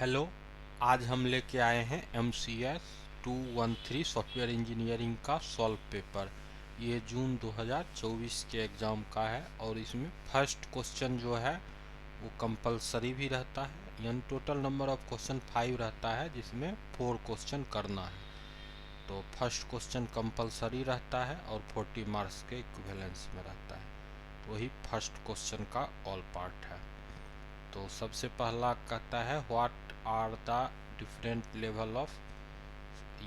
Hello. आज हम लेके आए हैं MCS 213 सॉफ्टवेयर इंजीनियरिंग का सॉल्व पेपर। ये जून 2024 के एग्ज़ाम का है और इसमें फर्स्ट क्वेश्चन जो है वो कंपलसरी भी रहता है, यानी टोटल नंबर ऑफ क्वेश्चन 5 रहता है जिसमें 4 क्वेश्चन करना है। तो फर्स्ट क्वेश्चन कंपलसरी रहता है और 40 मार्क्स के इक्विवेलेंस में रहता है। तो वही फर्स्ट क्वेश्चन का ऑल पार्ट है। तो सबसे पहला कहता है what are the different level of,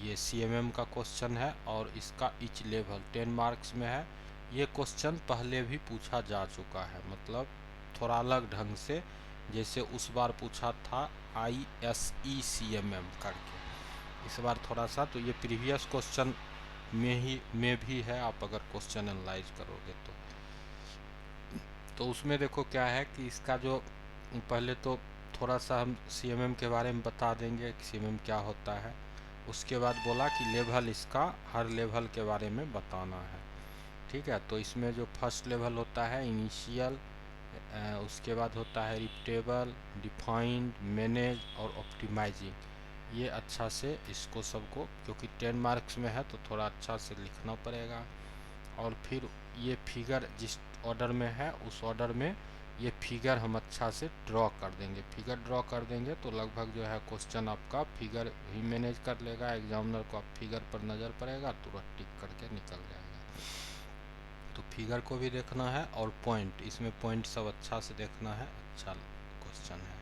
ये CMM का क्वेश्चन है और इसका ईच लेवल 10 मार्क्स में है। ये क्वेश्चन पहले भी पूछा जा चुका है, मतलब थोड़ा अलग ढंग से, जैसे उस बार पूछा था ISE CMM करके। इस बार थोड़ा सा, तो ये प्रीवियस क्वेश्चन में भी है। आप अगर क्वेश्चन एनालाइज करोगे तो उसमें देखो क्या है कि इसका जो पहले तो थोड़ा सा हम CMM के बारे में बता देंगे कि CMM क्या होता है। उसके बाद बोला कि लेवल इसका हर लेवल के बारे में बताना है। ठीक है, तो इसमें जो फर्स्ट लेवल होता है इनिशियल, उसके बाद होता है रिपीटेबल, डिफाइंड, मैनेज और ऑप्टिमाइजिंग। ये अच्छा से इसको सबको, क्योंकि 10 मार्क्स में है तो थोड़ा अच्छा से लिखना पड़ेगा। और फिर ये फिगर जिस ऑर्डर में है उस ऑर्डर में ये फिगर हम अच्छा से ड्रॉ कर देंगे। फिगर ड्रॉ कर देंगे तो लगभग जो है क्वेश्चन आपका फिगर ही मैनेज कर लेगा। एग्जामिनर को आप फिगर पर नज़र पड़ेगा, तुरंत टिक करके निकल जाएगा। तो फिगर को भी देखना है और पॉइंट, इसमें पॉइंट सब अच्छा से देखना है। अच्छा क्वेश्चन है।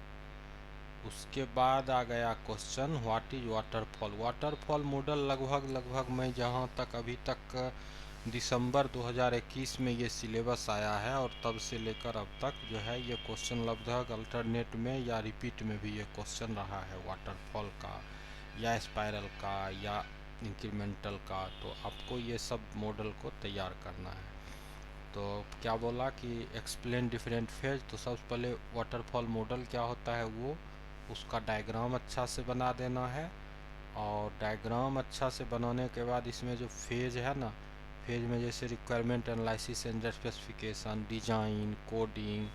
उसके बाद आ गया question what is waterfall. Waterfall model लगभग मैं जहाँ तक अभी तक दिसंबर 2021 में ये सिलेबस आया है और तब से लेकर अब तक जो है ये क्वेश्चन लगभग अल्टरनेट में या रिपीट में भी ये क्वेश्चन रहा है, वाटरफॉल का या स्पाइरल का या इंक्रीमेंटल का। तो आपको ये सब मॉडल को तैयार करना है। तो क्या बोला कि एक्सप्लेन डिफरेंट फेज। तो सबसे पहले वाटरफॉल मॉडल क्या होता है वो उसका डायग्राम अच्छा से बना देना है। और डायग्राम अच्छा से बनाने के बाद इसमें जो फेज है ना, फेज में जैसे requirement analysis and specification, design, coding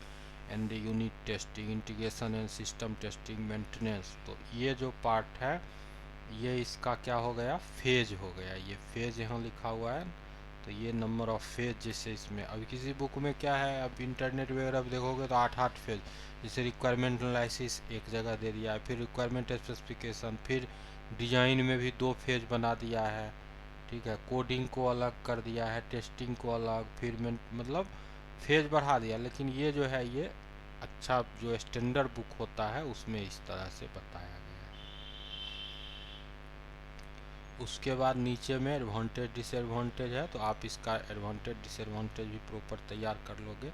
and unit testing, integration and system testing, maintenance. तो ये जो पार्ट है ये इसका क्या हो गया, फेज हो गया। ये फेज यहाँ लिखा हुआ है। तो ये नंबर ऑफ फेज, जैसे इसमें अभी किसी बुक में क्या है, अब इंटरनेट वगैरह देखोगे तो 8 फेज, जैसे रिक्वायरमेंट एनालिसिस एक जगह दे दिया है, फिर रिक्वायरमेंट स्पेसिफिकेशन, फिर डिजाइन में भी 2 फेज बना दिया है। ठीक है, कोडिंग को अलग कर दिया है, टेस्टिंग को अलग, फिर मतलब फेज बढ़ा दिया। लेकिन ये जो है ये अच्छा जो स्टैंडर्ड बुक होता है उसमें इस तरह से बताया गया है। उसके बाद नीचे में एडवांटेज डिसएडवांटेज है, तो आप इसका एडवांटेज डिसएडवांटेज भी प्रॉपर तैयार कर लोगे।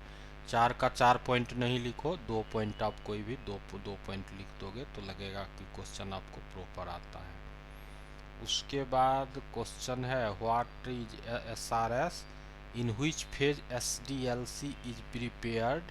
4 का 4 पॉइंट नहीं लिखो, 2 पॉइंट आप कोई भी दो पॉइंट लिख दोगे तो लगेगा कि क्वेश्चन आपको प्रॉपर आता है। उसके बाद क्वेश्चन है what is SRS, in which phase SDLC is prepared,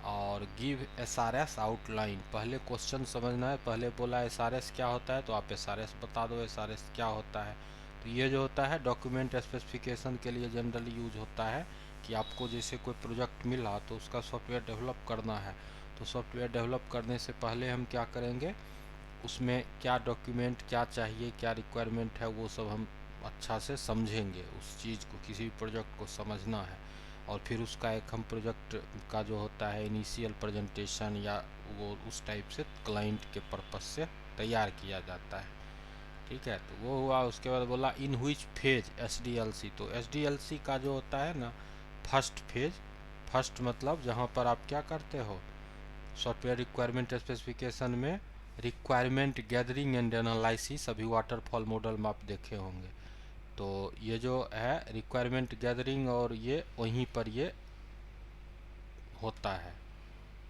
और गिव SRS आउटलाइन। पहले क्वेश्चन समझना है। पहले बोला SRS क्या होता है तो आप SRS बता दो SRS क्या होता है। तो ये जो होता है डॉक्यूमेंट स्पेसिफिकेशन के लिए जनरली यूज होता है कि आपको जैसे कोई प्रोजेक्ट मिला तो उसका सॉफ्टवेयर डेवलप करना है। तो सॉफ्टवेयर डेवलप करने से पहले हम क्या करेंगे, उसमें क्या डॉक्यूमेंट क्या चाहिए, क्या रिक्वायरमेंट है, वो सब हम अच्छा से समझेंगे। उस चीज़ को, किसी भी प्रोजेक्ट को समझना है और फिर उसका एक हम प्रोजेक्ट का जो होता है इनिशियल प्रेजेंटेशन या वो उस टाइप से क्लाइंट के पर्पस से तैयार किया जाता है। ठीक है, तो वो हुआ। उसके बाद बोला इन व्हिच फेज SDLC। तो SDLC का जो होता है ना फर्स्ट फेज, फर्स्ट मतलब जहाँ पर आप क्या करते हो, सॉफ्टवेयर रिक्वायरमेंट स्पेसिफिकेशन में रिक्वायरमेंट गैदरिंग एंड एनालिसिस, अभी वाटरफॉल मॉडल में आप देखे होंगे। तो ये जो है रिक्वायरमेंट गैदरिंग और ये वहीं पर ये होता है।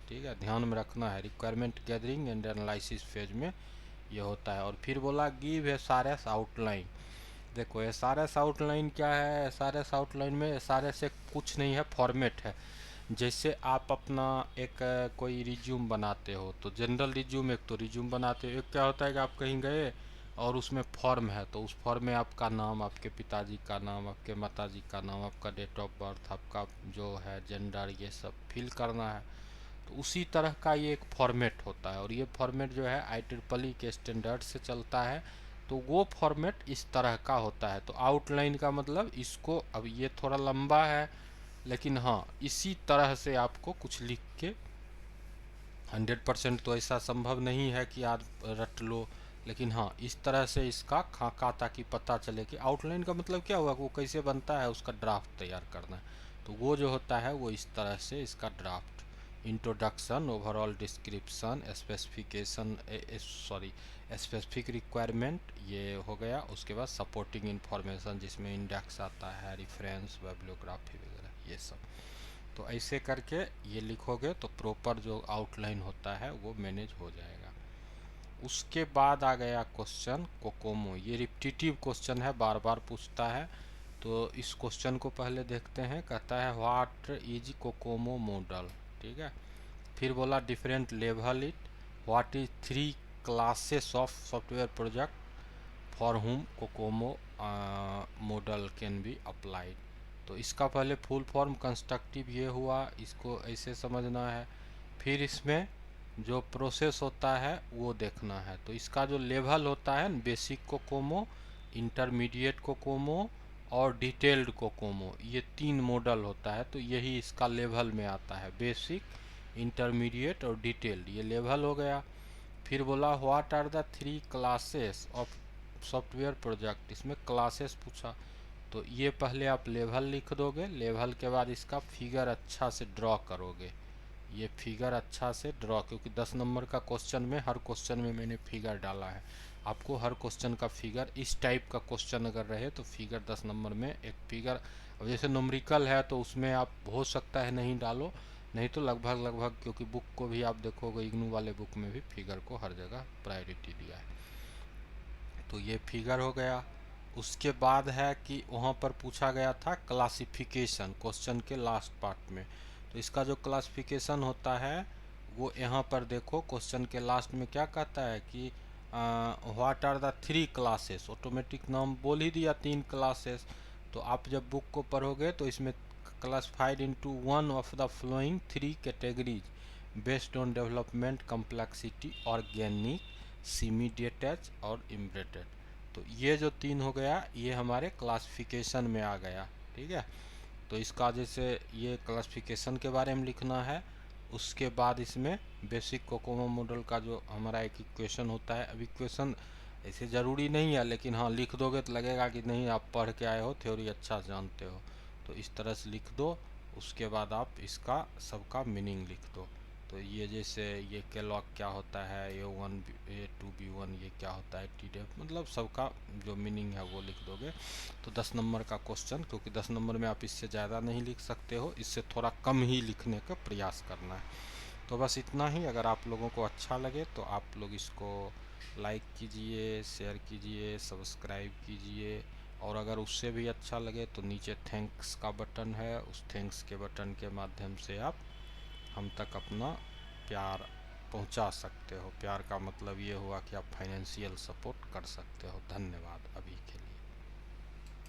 ठीक है, ध्यान में रखना है, requirement gathering and analysis phase में ये होता है। और फिर बोला गिव SRS आउटलाइन। देखो SRS आउटलाइन क्या है, SRS आउटलाइन में SRS एक कुछ नहीं है, फॉर्मेट है। जैसे आप अपना एक कोई रिज्यूम बनाते हो तो जनरल रिज्यूम, एक तो रिज्यूम बनाते हो, एक क्या होता है कि आप कहीं गए और उसमें फॉर्म है तो उस फॉर्म में आपका नाम, आपके पिताजी का नाम, आपके माताजी का नाम, आपका डेट ऑफ बर्थ, आपका जो है जेंडर, ये सब फिल करना है। तो उसी तरह का ये एक फॉर्मेट होता है, और ये फॉर्मेट जो है IEEE के स्टैंडर्ड से चलता है। तो वो फॉर्मेट इस तरह का होता है। तो आउटलाइन का मतलब इसको, अब ये थोड़ा लंबा है, लेकिन हाँ इसी तरह से आपको कुछ लिख के, 100% तो ऐसा संभव नहीं है कि आप रट लो, लेकिन हाँ इस तरह से इसका खाका, ताकि पता चले कि आउटलाइन का मतलब क्या हुआ, वो कैसे बनता है, उसका ड्राफ्ट तैयार करना है। तो वो जो होता है वो इस तरह से इसका draft, introduction, overall description, specification, sorry specific requirement, ये हो गया। उसके बाद सपोर्टिंग इन्फॉर्मेशन जिसमें इंडेक्स आता है, रेफरेंस, बिब्लियोग्राफी वगैरह ये सब। तो ऐसे करके ये लिखोगे तो प्रॉपर जो आउटलाइन होता है वो मैनेज हो जाएगा। उसके बाद आ गया क्वेश्चन कोकोमो। ये रिपीटिटिव क्वेश्चन है, बार बार पूछता है। तो इस क्वेश्चन को पहले देखते हैं। कहता है व्हाट इज कोकोमो मॉडल, ठीक है। फिर बोला different level it, what is 3 classes of software project for हुम Kokomo model can be applied. तो इसका पहले फुल फॉर्म कंस्ट्रक्टिव ये हुआ, इसको ऐसे समझना है। फिर इसमें जो प्रोसेस होता है वो देखना है। तो इसका जो लेवल होता है, बेसिक कोकोमो, इंटरमीडिएट कोकोमो और डिटेल्ड कोकोमो, ये 3 मॉडल होता है। तो यही इसका लेवल में आता है, बेसिक, इंटरमीडिएट और डिटेल्ड, ये लेवल हो गया। फिर बोला what are the 3 classes of software project, इसमें क्लासेस पूछा। तो ये पहले आप लेवल लिख दोगे, लेवल के बाद इसका फिगर अच्छा से ड्रॉ करोगे। ये फिगर अच्छा से ड्रॉ, क्योंकि 10 नंबर का क्वेश्चन में, हर क्वेश्चन में मैंने फिगर डाला है। आपको हर क्वेश्चन का फिगर, इस टाइप का क्वेश्चन अगर रहे तो फिगर 10 नंबर में एक फिगर। अब जैसे न्यूमेरिकल है तो उसमें आप हो सकता है नहीं डालो, नहीं तो लगभग, क्योंकि बुक को भी आप देखोगे, इग्नू वाले बुक में भी फिगर को हर जगह प्रायोरिटी दिया है। तो ये फिगर हो गया। उसके बाद है कि वहाँ पर पूछा गया था क्लासिफिकेशन, क्वेश्चन के लास्ट पार्ट में। तो इसका जो क्लासिफिकेशन होता है वो यहाँ पर देखो, क्वेश्चन के लास्ट में क्या कहता है कि what are the 3 classes, automatic नाम बोल ही दिया 3 क्लासेस। तो आप जब बुक को पढ़ोगे तो इसमें classified into one of the flowing 3 categories based on development complexity, organic, semi detach और एम्बेडेड। तो ये जो 3 हो गया, ये हमारे क्लासिफिकेशन में आ गया, ठीक है। तो इसका जैसे ये क्लासिफिकेशन के बारे में लिखना है। उसके बाद इसमें बेसिक कोकोमो मॉडल का जो हमारा एक इक्वेशन होता है। अब इक्वेशन ऐसे ज़रूरी नहीं है, लेकिन हाँ लिख दोगे तो लगेगा कि नहीं आप पढ़ के आए हो, थ्योरी अच्छा जानते हो। तो इस तरह से लिख दो। उसके बाद आप इसका सबका मीनिंग लिख दो। तो ये जैसे ये केलॉग क्या होता है, A1 A2 B1 ये क्या होता है, TDF, मतलब सबका जो मीनिंग है वो लिख दोगे। तो 10 नंबर का क्वेश्चन, क्योंकि 10 नंबर में आप इससे ज़्यादा नहीं लिख सकते हो, इससे थोड़ा कम ही लिखने का प्रयास करना है। तो बस इतना ही। अगर आप लोगों को अच्छा लगे तो आप लोग इसको लाइक कीजिए, शेयर कीजिए, सब्सक्राइब कीजिए। और अगर उससे भी अच्छा लगे तो नीचे थैंक्स का बटन है, उस थैंक्स के बटन के माध्यम से आप हम तक अपना प्यार पहुंचा सकते हो। प्यार का मतलब ये हुआ कि आप फाइनेंशियल सपोर्ट कर सकते हो। धन्यवाद अभी के लिए।